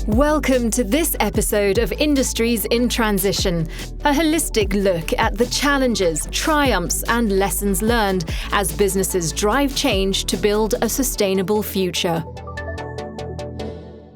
Welcome to this episode of Industries in Transition, a holistic look at the challenges, triumphs, and lessons learned as businesses drive change to build a sustainable future.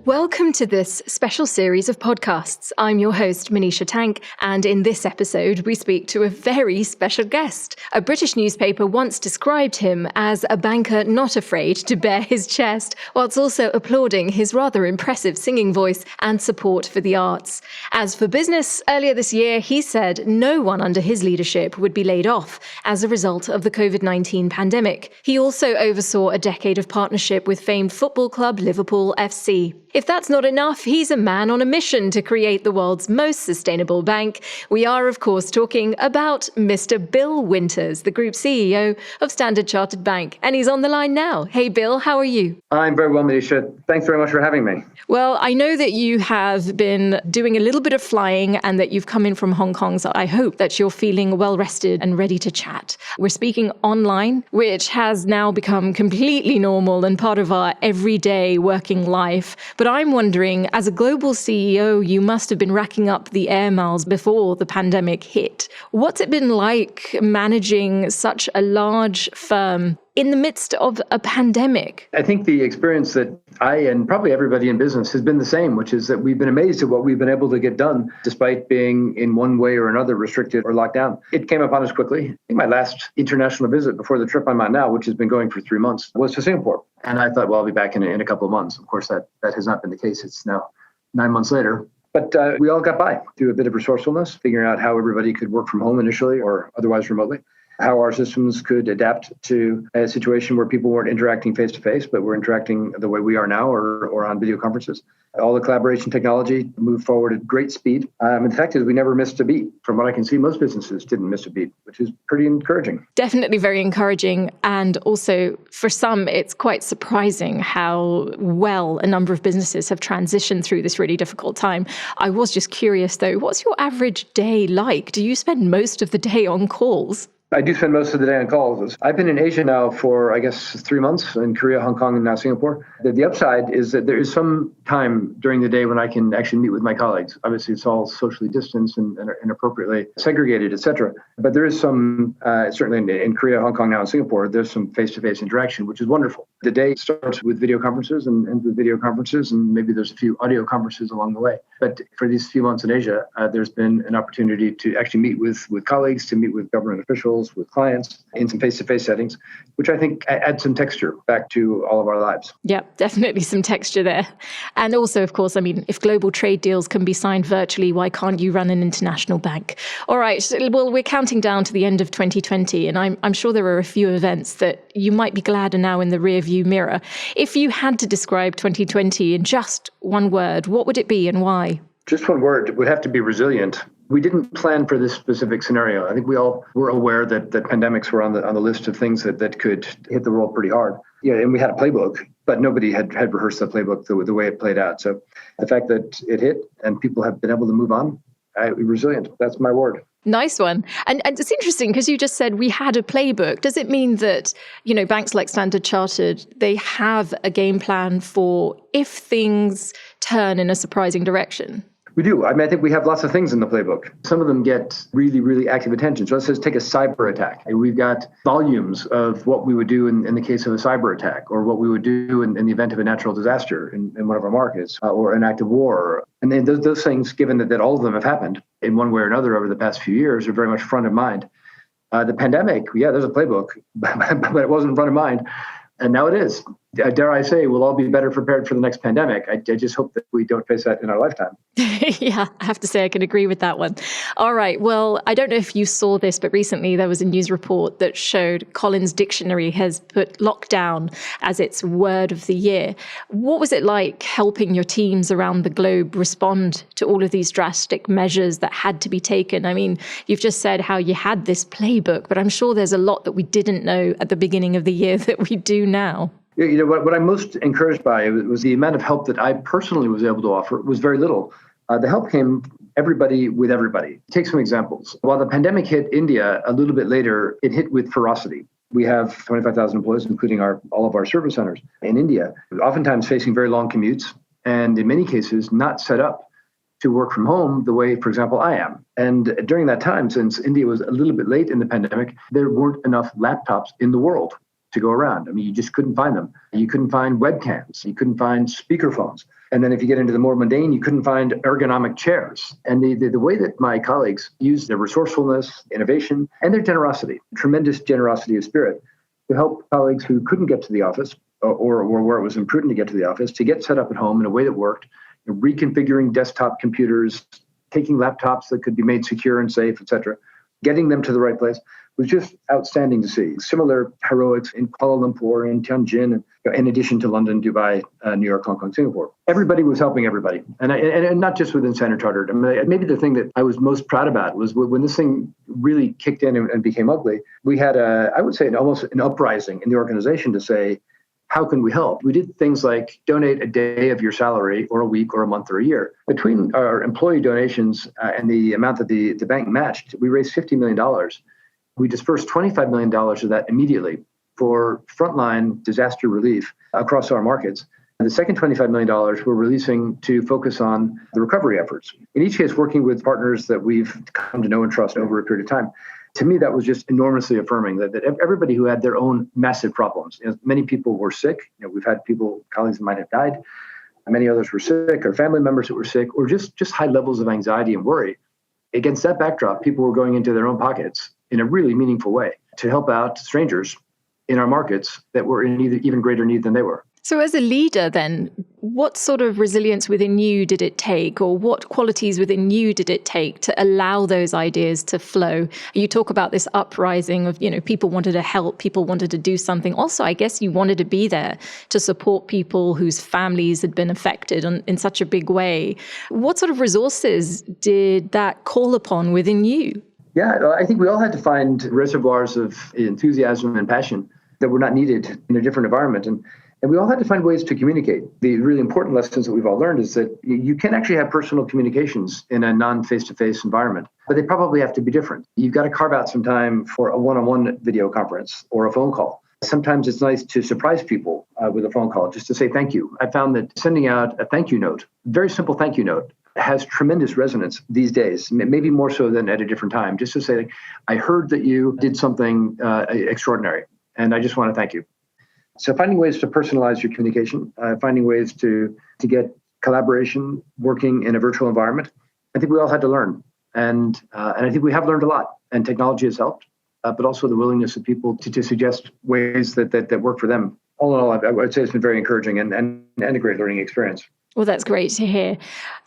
Welcome to this special series of podcasts. I'm your host, Manisha Tank, and in this episode, we speak to a very special guest. A British newspaper once described him as a banker not afraid to bare his chest, whilst also applauding his rather impressive singing voice and support for the arts. As for business, earlier this year, he said no one under his leadership would be laid off as a result of the COVID-19 pandemic. He also oversaw a decade of partnership with famed football club Liverpool FC. If that's not enough, he's a man on a mission to create the world's most sustainable bank. We are, of course, talking about Mr. Bill Winters, the Group CEO of Standard Chartered Bank. And he's on the line now. Hey, Bill, how are you? I'm very well, Manisha. Thanks very much for having me. Well, I know that you have been doing a little bit of flying and that you've come in from Hong Kong, so I hope that you're feeling well rested and ready to chat. We're speaking online, which has now become completely normal and part of our everyday working life. But I'm wondering, as a global CEO, you must have been racking up the air miles before the pandemic hit. What's it been like managing such a large firm in the midst of a pandemic? I think the experience that I and probably everybody in business has been the same, which is that we've been amazed at what we've been able to get done despite being in one way or another restricted or locked down. It came upon us quickly. I think my last international visit before the trip I'm on now, which has been going for 3 months, was to Singapore. And I thought, well, I'll be back in a couple of months. Of course, that has not been the case. It's now 9 months later. But we all got by through a bit of resourcefulness, figuring out how everybody could work from home initially or otherwise remotely, how our systems could adapt to a situation where people weren't interacting face-to-face, but were interacting the way we are now or on video conferences. All the collaboration technology moved forward at great speed. And the fact is we never missed a beat. From what I can see, most businesses didn't miss a beat, which is pretty encouraging. Definitely very encouraging. And also, for some, it's quite surprising how well a number of businesses have transitioned through this really difficult time. I was just curious, though, what's your average day like? Do you spend most of the day on calls? I do spend most of the day on calls. I've been in Asia now for, I guess, 3 months, in Korea, Hong Kong, and now Singapore. The upside is that there is some time during the day when I can actually meet with my colleagues. Obviously, it's all socially distanced and appropriately segregated, et cetera. But there is some, certainly in Korea, Hong Kong, now in Singapore, there's some face-to-face interaction, which is wonderful. The day starts with video conferences and ends with video conferences, and maybe there's a few audio conferences along the way. But for these few months in Asia, there's been an opportunity to actually meet with colleagues, to meet with government officials, with clients in some face-to-face settings, which I think adds some texture back to all of our lives. Yeah, definitely some texture there. And also, of course, I mean, if global trade deals can be signed virtually, why can't you run an international bank? All right, well, we're counting down to the end of 2020, and I'm sure there are a few events that you might be glad are now in the rearview mirror. If you had to describe 2020 in just one word, what would it be and why? Just one word. It would have to be resilient. We didn't plan for this specific scenario. I think we all were aware that pandemics were on the list of things that could hit the world pretty hard. Yeah, and we had a playbook, but nobody had rehearsed the playbook the way it played out. So the fact that it hit and people have been able to move on, resilient. That's my word. Nice one. And it's interesting because you just said we had a playbook. Does it mean that, banks like Standard Chartered, they have a game plan for if things turn in a surprising direction? We do. I think we have lots of things in the playbook. Some of them get really, really active attention. So let's just take a cyber attack. We've got volumes of what we would do in the case of a cyber attack, or what we would do in the event of a natural disaster in one of our markets, or an active war. And then those things, given that all of them have happened in one way or another over the past few years, are very much front of mind. The pandemic, yeah, there's a playbook, but it wasn't front of mind. And now it is. Dare I say, we'll all be better prepared for the next pandemic. I just hope that we don't face that in our lifetime. Yeah, I have to say I can agree with that one. All right. Well, I don't know if you saw this, but recently there was a news report that showed Collins Dictionary has put lockdown as its word of the year. What was it like helping your teams around the globe respond to all of these drastic measures that had to be taken? I mean, you've just said how you had this playbook, but I'm sure there's a lot that we didn't know at the beginning of the year that we do now. What I'm most encouraged by was the amount of help that I personally was able to offer was very little. The help came everybody with everybody. Take some examples. While the pandemic hit India a little bit later, it hit with ferocity. We have 25,000 employees, including all of our service centers in India, oftentimes facing very long commutes and in many cases not set up to work from home the way, for example, I am. And during that time, since India was a little bit late in the pandemic, there weren't enough laptops in the world to go around. I mean, you just couldn't find them. You couldn't find webcams. You couldn't find speakerphones. And then if you get into the more mundane, you couldn't find ergonomic chairs. And the way that my colleagues used their resourcefulness, innovation, and their generosity, tremendous generosity of spirit, to help colleagues who couldn't get to the office or where it was imprudent to get to the office, to get set up at home in a way that worked, reconfiguring desktop computers, taking laptops that could be made secure and safe, et cetera, getting them to the right place was just outstanding to see. Similar heroics in Kuala Lumpur and Tianjin, and in addition to London, Dubai, New York, Hong Kong, Singapore. Everybody was helping everybody, and not just within Standard Chartered. I mean, maybe the thing that I was most proud about was when this thing really kicked in and became ugly, we had I would say almost an uprising in the organization to say, how can we help? We did things like donate a day of your salary or a week or a month or a year. Between our employee donations and the amount that the bank matched, we raised $50 million. We dispersed $25 million of that immediately for frontline disaster relief across our markets. And the second $25 million we're releasing to focus on the recovery efforts. In each case, working with partners that we've come to know and trust over a period of time. To me, that was just enormously affirming that everybody who had their own massive problems, many people were sick. We've had colleagues that might have died. Many others were sick, or family members that were sick, or just high levels of anxiety and worry. Against that backdrop, people were going into their own pockets in a really meaningful way to help out strangers in our markets that were in even greater need than they were. So as a leader then, what sort of resilience within you did it take, or what qualities within you did it take to allow those ideas to flow? You talk about this uprising of, people wanted to help, people wanted to do something. Also, I guess you wanted to be there to support people whose families had been affected in such a big way. What sort of resources did that call upon within you? Yeah, I think we all had to find reservoirs of enthusiasm and passion that were not needed in a different environment. And we all had to find ways to communicate. The really important lessons that we've all learned is that you can actually have personal communications in a non-face-to-face environment, but they probably have to be different. You've got to carve out some time for a one-on-one video conference or a phone call. Sometimes it's nice to surprise people with a phone call, just to say thank you. I found that sending out a thank you note, a very simple thank you note, has tremendous resonance these days, maybe more so than at a different time. Just to say, I heard that you did something extraordinary, and I just want to thank you. So finding ways to personalize your communication, finding ways to get collaboration working in a virtual environment, I think we all had to learn. And I think we have learned a lot, and technology has helped, but also the willingness of people to suggest ways that work for them. All in all, I would say it's been very encouraging and a great learning experience. Well, that's great to hear.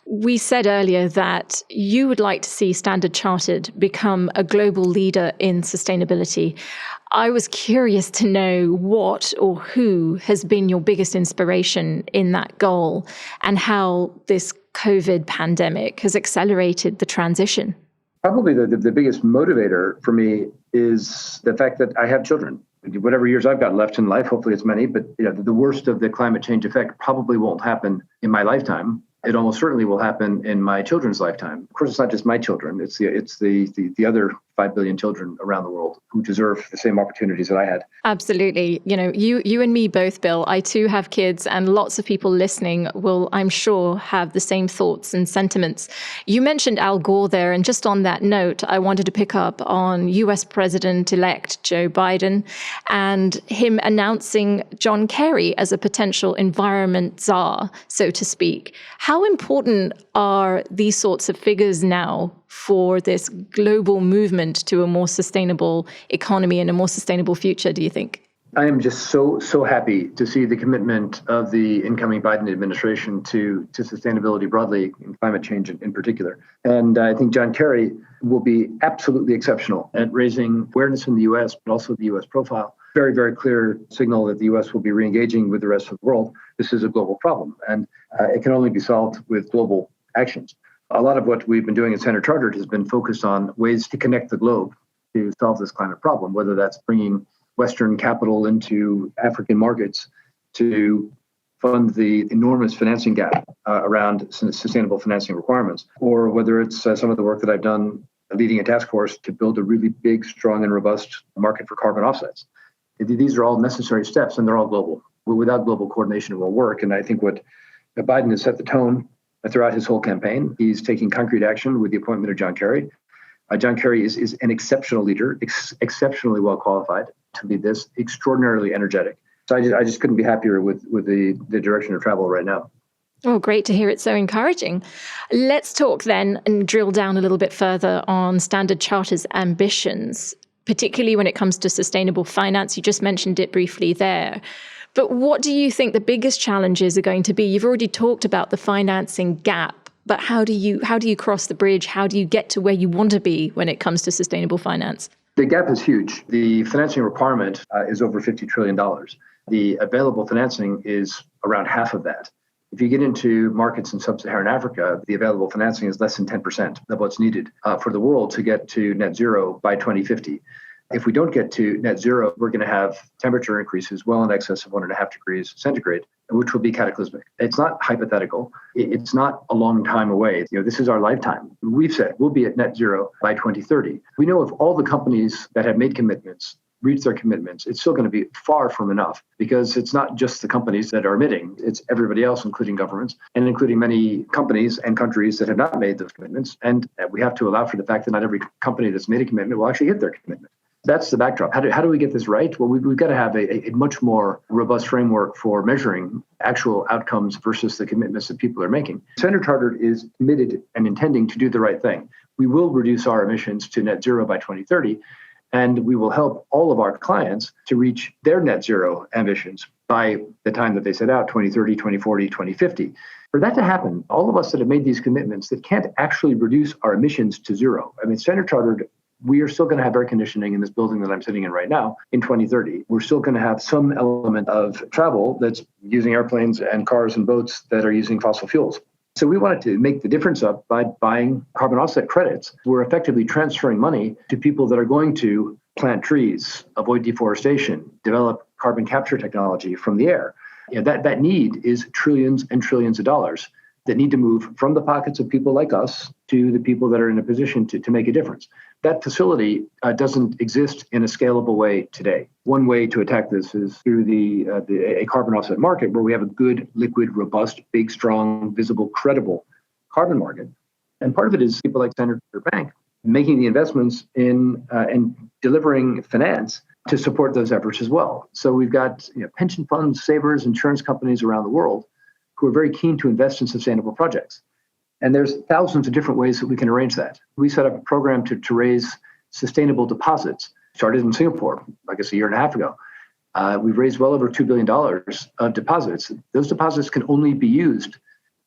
We said earlier that you would like to see Standard Chartered become a global leader in sustainability. I was curious to know what or who has been your biggest inspiration in that goal, and how this COVID pandemic has accelerated the transition. Probably the biggest motivator for me is the fact that I have children. Whatever years I've got left in life, hopefully it's many, but the worst of the climate change effect probably won't happen in my lifetime. It almost certainly will happen in my children's lifetime. Of course, it's not just my children. It's the other 5 billion children around the world who deserve the same opportunities that I had. Absolutely. You and me both, Bill. I too have kids, and lots of people listening will, I'm sure, have the same thoughts and sentiments. You mentioned Al Gore there, and just on that note, I wanted to pick up on US President-elect Joe Biden and him announcing John Kerry as a potential environment czar, so to speak. How important are these sorts of figures now for this global movement to a more sustainable economy and a more sustainable future, do you think? I am just so happy to see the commitment of the incoming Biden administration to sustainability broadly and climate change in particular. And I think John Kerry will be absolutely exceptional at raising awareness in the U.S., but also the U.S. profile. Very, very clear signal that the U.S. will be re-engaging with the rest of the world. This is a global problem, and it can only be solved with global actions. A lot of what we've been doing at Standard Chartered has been focused on ways to connect the globe to solve this climate problem, whether that's bringing Western capital into African markets to fund the enormous financing gap around sustainable financing requirements, or whether it's some of the work that I've done leading a task force to build a really big, strong, and robust market for carbon offsets. These are all necessary steps, and they're all global. Without global coordination, it won't work. And I think what Biden has set the tone throughout his whole campaign. He's taking concrete action with the appointment of John Kerry. John Kerry is an exceptional leader, exceptionally well qualified to lead this, extraordinarily energetic. So I just couldn't be happier with the direction of travel right now. Oh, great to hear. It's so encouraging. Let's talk then and drill down a little bit further on Standard Chartered's ambitions, particularly when it comes to sustainable finance. You just mentioned it briefly there. But what do you think the biggest challenges are going to be? You've already talked about the financing gap, but how do you cross the bridge? How do you get to where you want to be when it comes to sustainable finance? The gap is huge. The financing requirement is over $50 trillion. The available financing is around half of that. If you get into markets in sub-Saharan Africa, the available financing is less than 10% of what's needed for the world to get to net zero by 2050. If we don't get to net zero, we're going to have temperature increases well in excess of 1.5 degrees centigrade, which will be cataclysmic. It's not hypothetical. It's not a long time away. This is our lifetime. We've said we'll be at net zero by 2030. We know if all the companies that have made commitments reach their commitments, it's still going to be far from enough, because it's not just the companies that are emitting, it's everybody else, including governments and including many companies and countries that have not made those commitments. And we have to allow for the fact that not every company that's made a commitment will actually hit their commitment. That's the backdrop. How do we get this right? Well, we've got to have a much more robust framework for measuring actual outcomes versus the commitments that people are making. Standard Chartered is committed and intending to do the right thing. We will reduce our emissions to net zero by 2030. And we will help all of our clients to reach their net zero ambitions by the time that they set out, 2030, 2040, 2050. For that to happen, all of us that have made these commitments that can't actually reduce our emissions to zero. I mean, Standard Chartered, we are still going to have air conditioning in this building that I'm sitting in right now in 2030. We're still going to have some element of travel that's using airplanes and cars and boats that are using fossil fuels. So we wanted to make the difference up by buying carbon offset credits. We're effectively transferring money to people that are going to plant trees, avoid deforestation, develop carbon capture technology from the air. That need is trillions and trillions of dollars that need to move from the pockets of people like us to the people that are in a position to make a difference. That facility doesn't exist in a scalable way today. One way to attack this is through a carbon offset market where we have a good, liquid, robust, big, strong, visible, credible carbon market. And part of it is people like Standard Chartered Bank making the investments in and delivering finance to support those efforts as well. So we've got pension funds, savers, insurance companies around the world who are very keen to invest in sustainable projects. And there's thousands of different ways that we can arrange that. We set up a program to raise sustainable deposits, started in Singapore, I guess a year and a half ago. We've raised well over $2 billion of deposits. Those deposits can only be used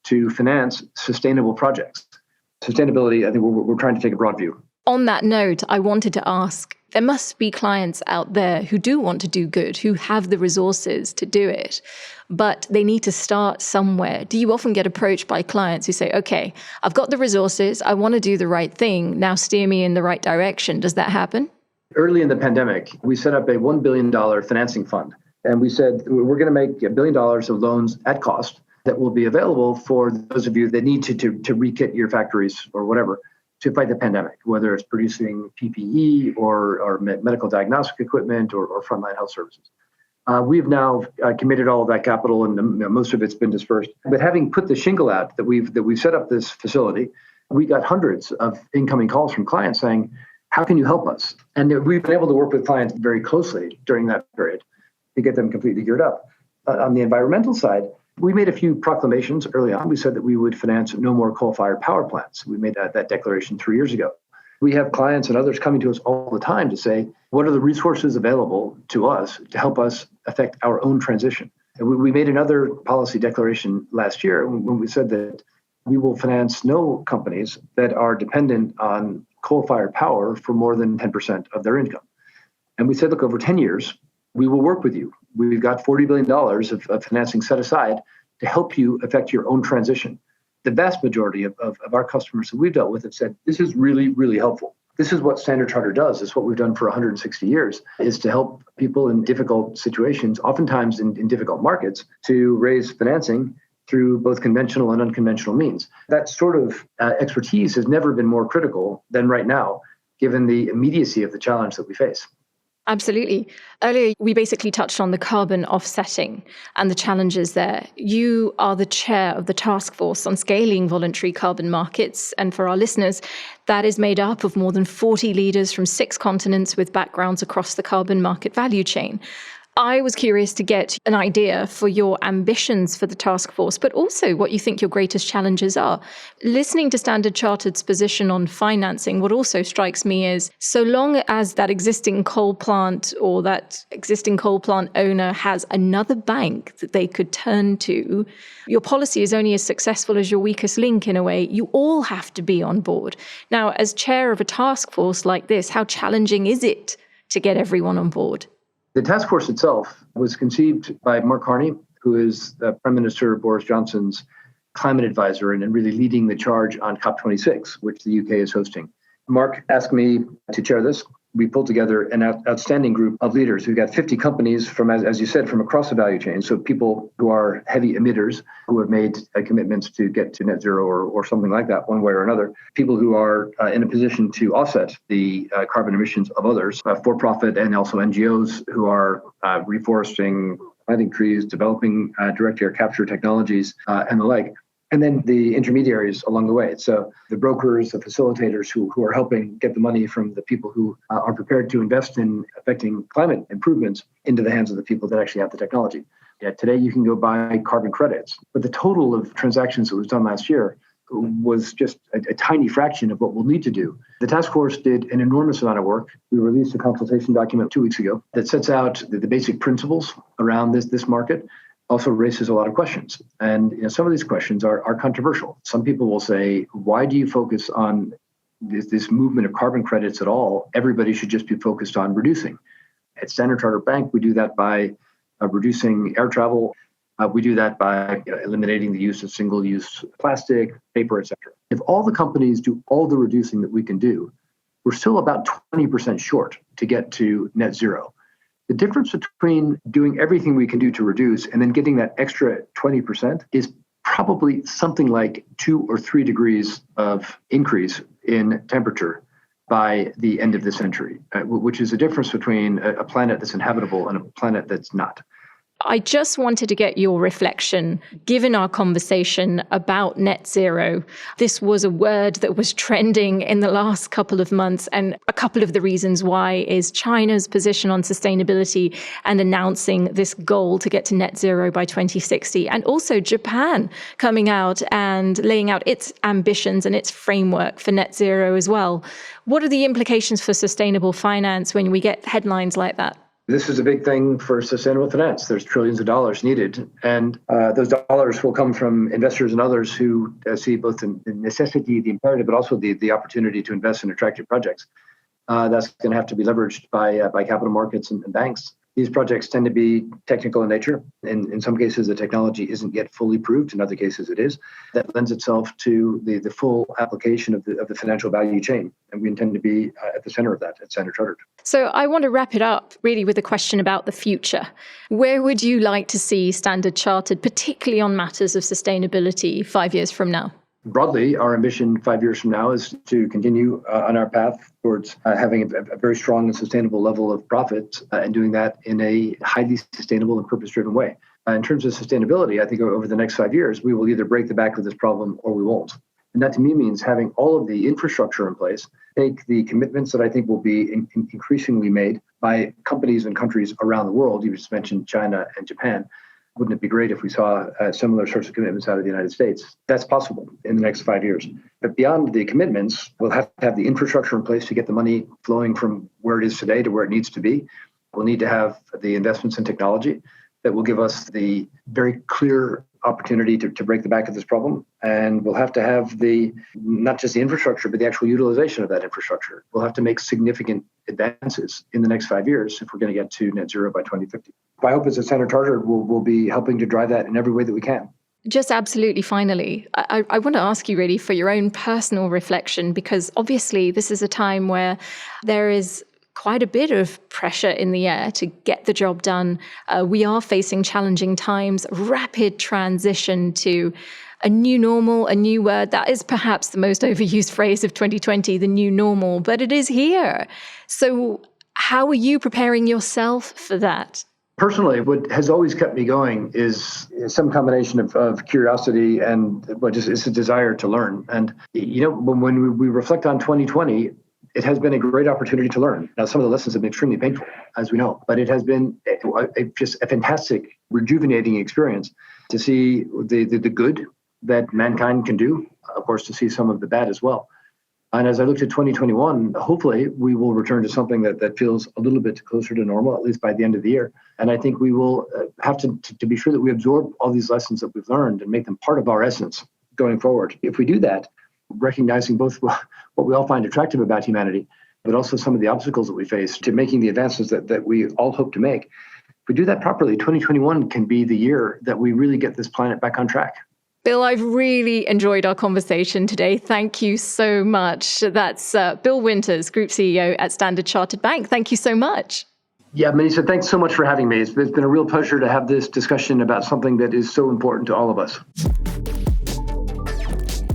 to finance sustainable projects. Sustainability, I think we're trying to take a broad view. On that note, I wanted to ask, there must be clients out there who do want to do good, who have the resources to do it, but they need to start somewhere. Do you often get approached by clients who say, okay, I've got the resources, I want to do the right thing, now steer me in the right direction? Does that happen? Early in the pandemic, we set up a $1 billion financing fund. And we said, we're going to make $1 billion of loans at cost that will be available for those of you that need to re-kit your factories or whatever to fight the pandemic, whether it's producing PPE or medical diagnostic equipment or frontline health services. We've now committed all of that capital, and most of it's been dispersed. But having put the shingle out that we've set up this facility, we got hundreds of incoming calls from clients saying, how can you help us? And we've been able to work with clients very closely during that period to get them completely geared up. On the environmental side, we made a few proclamations early on. We said that we would finance no more coal-fired power plants. We made that declaration 3 years ago. We have clients and others coming to us all the time to say, what are the resources available to us to help us affect our own transition? And we made another policy declaration last year when we said that we will finance no companies that are dependent on coal-fired power for more than 10% of their income. And we said, look, over 10 years, we will work with you. We've got $40 billion of financing set aside to help you affect your own transition. The vast majority of our customers that we've dealt with have said, this is really, really helpful. This is what Standard Chartered does. It's what we've done for 160 years, is to help people in difficult situations, oftentimes in difficult markets, to raise financing through both conventional and unconventional means. That sort of expertise has never been more critical than right now, given the immediacy of the challenge that we face. Absolutely. Earlier, we basically touched on the carbon offsetting and the challenges there. You are the chair of the task force on scaling voluntary carbon markets. And for our listeners, that is made up of more than 40 leaders from 6 continents with backgrounds across the carbon market value chain. I was curious to get an idea for your ambitions for the task force, but also what you think your greatest challenges are. Listening to Standard Chartered's position on financing, what also strikes me is so long as that existing coal plant or that existing coal plant owner has another bank that they could turn to, your policy is only as successful as your weakest link in a way. You all have to be on board. Now, as chair of a task force like this, how challenging is it to get everyone on board? The task force itself was conceived by Mark Carney, who is Prime Minister Boris Johnson's climate advisor and really leading the charge on COP26, which the UK is hosting. Mark asked me to chair this. We pulled together an outstanding group of leaders. We've got 50 companies from, as you said, from across the value chain. So people who are heavy emitters who have made commitments to get to net zero or something like that one way or another. People who are in a position to offset the carbon emissions of others, for-profit and also NGOs who are reforesting, planting trees, developing direct air capture technologies and the like. And then the intermediaries along the way. So the brokers, the facilitators who are helping get the money from the people who are prepared to invest in affecting climate improvements into the hands of the people that actually have the technology. Yeah, today you can go buy carbon credits, but the total of transactions that was done last year was just a tiny fraction of what we'll need to do. The task force did an enormous amount of work. We released a consultation document 2 weeks ago that sets out the basic principles around this market. Also raises a lot of questions. And some of these questions are controversial. Some people will say, why do you focus on this movement of carbon credits at all? Everybody should just be focused on reducing. At Standard Chartered Bank, we do that by reducing air travel. We do that by eliminating the use of single-use plastic, paper, et cetera. If all the companies do all the reducing that we can do, we're still about 20% short to get to net zero. The difference between doing everything we can do to reduce and then getting that extra 20% is probably something like 2 or 3 degrees of increase in temperature by the end of the century, which is the difference between a planet that's inhabitable and a planet that's not. I just wanted to get your reflection, given our conversation about net zero. This was a word that was trending in the last couple of months, and a couple of the reasons why is China's position on sustainability and announcing this goal to get to net zero by 2060, and also Japan coming out and laying out its ambitions and its framework for net zero as well. What are the implications for sustainable finance when we get headlines like that? This is a big thing for sustainable finance. There's trillions of dollars needed, and those dollars will come from investors and others who see both the necessity, the imperative, but also the opportunity to invest in attractive projects. That's going to have to be leveraged by capital markets and banks. These projects tend to be technical in nature. In some cases, the technology isn't yet fully proved. In other cases, it is. That lends itself to the full application of the financial value chain. And we intend to be at the center of that at Standard Chartered. So I want to wrap it up really with a question about the future. Where would you like to see Standard Chartered, particularly on matters of sustainability, 5 years from now? Broadly, our ambition 5 years from now is to continue on our path towards having a very strong and sustainable level of profits and doing that in a highly sustainable and purpose-driven way. In terms of sustainability, I think over the next 5 years, we will either break the back of this problem or we won't. And that to me means having all of the infrastructure in place, take the commitments that I think will be increasingly made by companies and countries around the world. You just mentioned China and Japan. Wouldn't it be great if we saw similar sorts of commitments out of the United States? That's possible in the next 5 years. But beyond the commitments, we'll have to have the infrastructure in place to get the money flowing from where it is today to where it needs to be. We'll need to have the investments in technology that will give us the very clear opportunity to break the back of this problem. And we'll have to have not just the infrastructure, but the actual utilization of that infrastructure. We'll have to make significant advances in the next 5 years if we're going to get to net zero by 2050. My hope is that Standard Chartered will be helping to drive that in every way that we can. Just absolutely finally, I want to ask you really for your own personal reflection, because obviously this is a time where there is quite a bit of pressure in the air to get the job done. We are facing challenging times, rapid transition to a new normal, a new word. That is perhaps the most overused phrase of 2020, the new normal, but it is here. So How are you preparing yourself for that? Personally, what has always kept me going is some combination of curiosity and just it's a desire to learn. And, when we reflect on 2020, it has been a great opportunity to learn. Now, some of the lessons have been extremely painful, as we know, but it has been just a fantastic, rejuvenating experience to see the good that mankind can do, of course, to see some of the bad as well. And as I looked at 2021, hopefully we will return to something that feels a little bit closer to normal, at least by the end of the year. And I think we will have to be sure that we absorb all these lessons that we've learned and make them part of our essence going forward. If we do that, recognizing both what we all find attractive about humanity, but also some of the obstacles that we face to making the advances that we all hope to make. If we do that properly, 2021 can be the year that we really get this planet back on track. Bill, I've really enjoyed our conversation today. Thank you so much. That's Bill Winters, Group CEO at Standard Chartered Bank. Thank you so much. Yeah, Manisha, thanks so much for having me. It's been a real pleasure to have this discussion about something that is so important to all of us.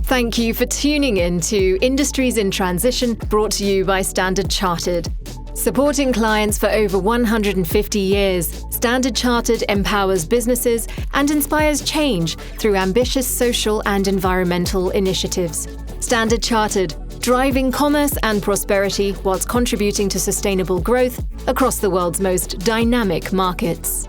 Thank you for tuning in to Industries in Transition, brought to you by Standard Chartered. Supporting clients for over 150 years, Standard Chartered empowers businesses and inspires change through ambitious social and environmental initiatives. Standard Chartered, driving commerce and prosperity whilst contributing to sustainable growth across the world's most dynamic markets.